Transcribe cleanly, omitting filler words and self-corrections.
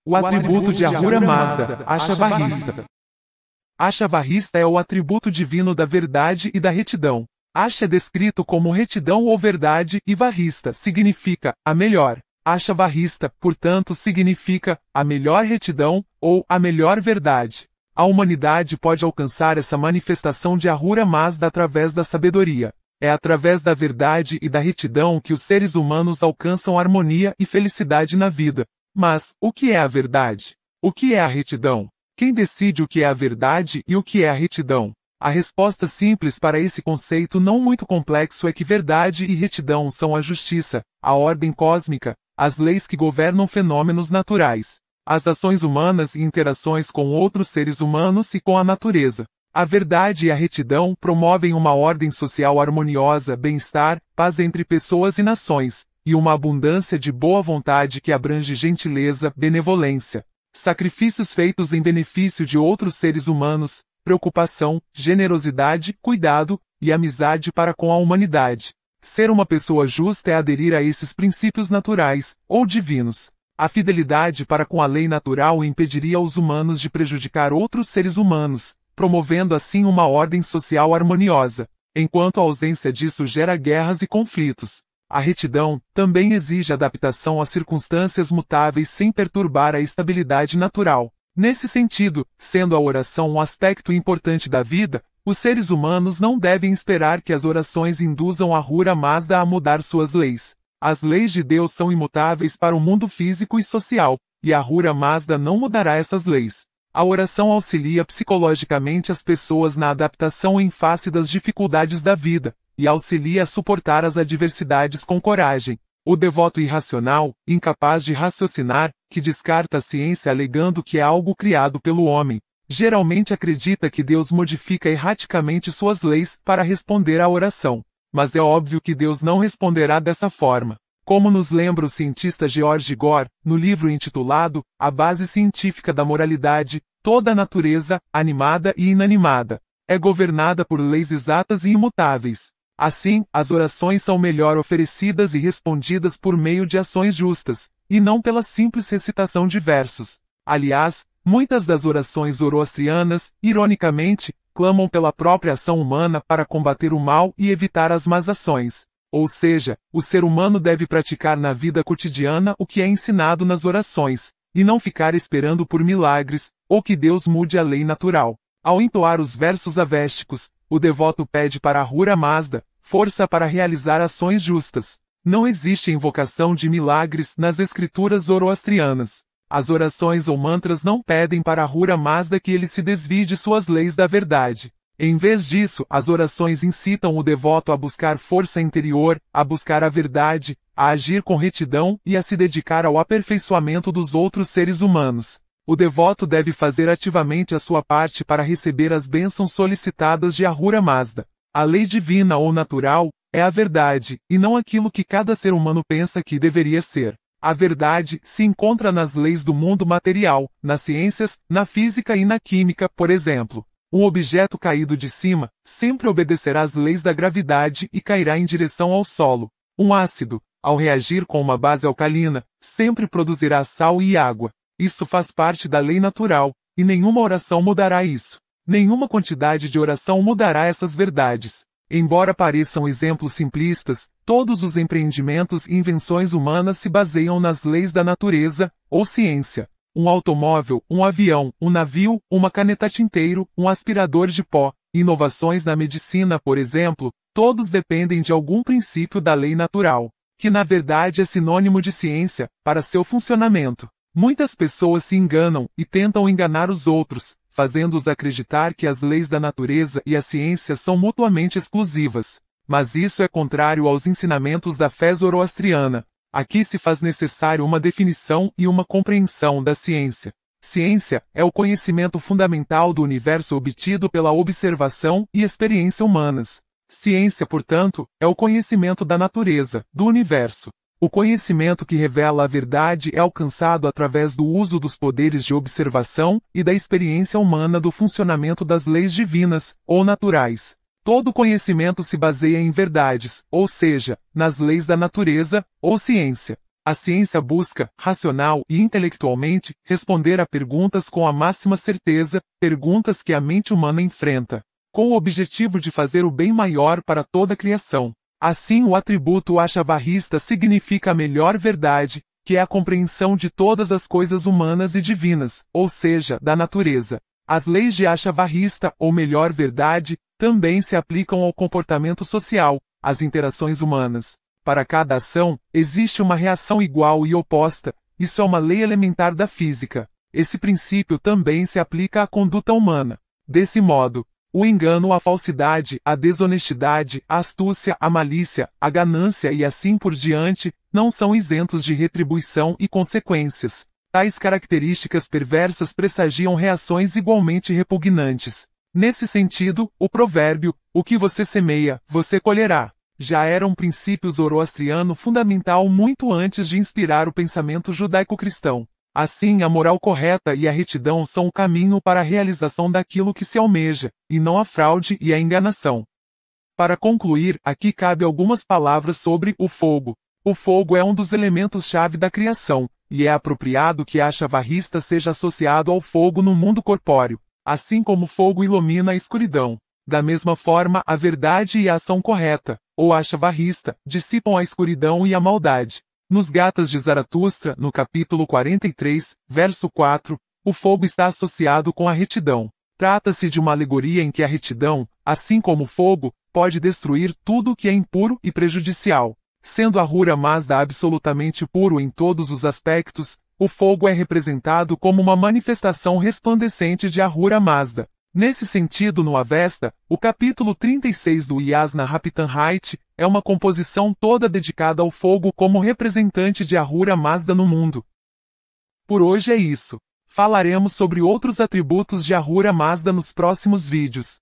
O atributo de Ahura Mazda, Ashavarista. Ashavarista é o atributo divino da verdade e da retidão. Asha é descrito como retidão ou verdade e varista significa a melhor. Ashavarista, portanto, significa a melhor retidão ou a melhor verdade. A humanidade pode alcançar essa manifestação de Ahura Mazda através da sabedoria. É através da verdade e da retidão que os seres humanos alcançam harmonia e felicidade na vida. Mas, o que é a verdade? O que é a retidão? Quem decide o que é a verdade e o que é a retidão? A resposta simples para esse conceito não muito complexo é que verdade e retidão são a justiça, a ordem cósmica, as leis que governam fenômenos naturais, as ações humanas e interações com outros seres humanos e com a natureza. A verdade e a retidão promovem uma ordem social harmoniosa, bem-estar, paz entre pessoas e nações, e uma abundância de boa vontade que abrange gentileza, benevolência, sacrifícios feitos em benefício de outros seres humanos, preocupação, generosidade, cuidado e amizade para com a humanidade. Ser uma pessoa justa é aderir a esses princípios naturais, ou divinos. A fidelidade para com a lei natural impediria aos humanos de prejudicar outros seres humanos, promovendo assim uma ordem social harmoniosa, enquanto a ausência disso gera guerras e conflitos. A retidão também exige adaptação às circunstâncias mutáveis sem perturbar a estabilidade natural. Nesse sentido, sendo a oração um aspecto importante da vida, os seres humanos não devem esperar que as orações induzam Ahura Mazda a mudar suas leis. As leis de Deus são imutáveis para o mundo físico e social, e Ahura Mazda não mudará essas leis. A oração auxilia psicologicamente as pessoas na adaptação em face das dificuldades da vida, e auxilia a suportar as adversidades com coragem. O devoto irracional, incapaz de raciocinar, que descarta a ciência alegando que é algo criado pelo homem, geralmente acredita que Deus modifica erraticamente suas leis para responder à oração. Mas é óbvio que Deus não responderá dessa forma. Como nos lembra o cientista George Gore, no livro intitulado A Base Científica da Moralidade, toda a natureza, animada e inanimada, é governada por leis exatas e imutáveis. Assim, as orações são melhor oferecidas e respondidas por meio de ações justas, e não pela simples recitação de versos. Aliás, muitas das orações zoroastrianas, ironicamente, clamam pela própria ação humana para combater o mal e evitar as más ações. Ou seja, o ser humano deve praticar na vida cotidiana o que é ensinado nas orações, e não ficar esperando por milagres, ou que Deus mude a lei natural. Ao entoar os versos avésticos, o devoto pede para Ahura Mazda força para realizar ações justas. Não existe invocação de milagres nas escrituras zoroastrianas. As orações ou mantras não pedem para Ahura Mazda que ele se desvie de suas leis da verdade. Em vez disso, as orações incitam o devoto a buscar força interior, a buscar a verdade, a agir com retidão e a se dedicar ao aperfeiçoamento dos outros seres humanos. O devoto deve fazer ativamente a sua parte para receber as bênçãos solicitadas de Ahura Mazda. A lei divina ou natural é a verdade, e não aquilo que cada ser humano pensa que deveria ser. A verdade se encontra nas leis do mundo material, nas ciências, na física e na química, por exemplo. Um objeto caído de cima sempre obedecerá às leis da gravidade e cairá em direção ao solo. Um ácido, ao reagir com uma base alcalina, sempre produzirá sal e água. Isso faz parte da lei natural, e nenhuma oração mudará isso. Nenhuma quantidade de oração mudará essas verdades. Embora pareçam exemplos simplistas, todos os empreendimentos e invenções humanas se baseiam nas leis da natureza, ou ciência. Um automóvel, um avião, um navio, uma caneta tinteiro, um aspirador de pó, inovações na medicina, por exemplo, todos dependem de algum princípio da lei natural, que na verdade é sinônimo de ciência, para seu funcionamento. Muitas pessoas se enganam e tentam enganar os outros, fazendo-os acreditar que as leis da natureza e a ciência são mutuamente exclusivas. Mas isso é contrário aos ensinamentos da fé zoroastriana. Aqui se faz necessário uma definição e uma compreensão da ciência. Ciência é o conhecimento fundamental do universo obtido pela observação e experiência humanas. Ciência, portanto, é o conhecimento da natureza, do universo. O conhecimento que revela a verdade é alcançado através do uso dos poderes de observação e da experiência humana do funcionamento das leis divinas, ou naturais. Todo conhecimento se baseia em verdades, ou seja, nas leis da natureza, ou ciência. A ciência busca, racional e intelectualmente, responder a perguntas com a máxima certeza, perguntas que a mente humana enfrenta, com o objetivo de fazer o bem maior para toda a criação. Assim, o atributo Ashavarrista significa a melhor verdade, que é a compreensão de todas as coisas humanas e divinas, ou seja, da natureza. As leis de Ashavarrista, ou melhor verdade, também se aplicam ao comportamento social, às interações humanas. Para cada ação, existe uma reação igual e oposta, isso é uma lei elementar da física. Esse princípio também se aplica à conduta humana. Desse modo, o engano, a falsidade, a desonestidade, a astúcia, a malícia, a ganância e assim por diante, não são isentos de retribuição e consequências. Tais características perversas pressagiam reações igualmente repugnantes. Nesse sentido, o provérbio, o que você semeia, você colherá, já era um princípio zoroastriano fundamental muito antes de inspirar o pensamento judaico-cristão. Assim, a moral correta e a retidão são o caminho para a realização daquilo que se almeja, e não a fraude e a enganação. Para concluir, aqui cabe algumas palavras sobre o fogo. O fogo é um dos elementos-chave da criação, e é apropriado que a Ashavarrista seja associado ao fogo no mundo corpóreo, assim como o fogo ilumina a escuridão. Da mesma forma, a verdade e a ação correta, ou Ashavarrista, dissipam a escuridão e a maldade. Nos Gatas de Zaratustra, no capítulo 43, verso 4, o fogo está associado com a retidão. Trata-se de uma alegoria em que a retidão, assim como o fogo, pode destruir tudo o que é impuro e prejudicial. Sendo Ahura Mazda absolutamente puro em todos os aspectos, o fogo é representado como uma manifestação resplandecente de Ahura Mazda. Nesse sentido, no Avesta, o capítulo 36 do Yasna Raptanheit é uma composição toda dedicada ao fogo como representante de Ahura Mazda no mundo. Por hoje é isso. Falaremos sobre outros atributos de Ahura Mazda nos próximos vídeos.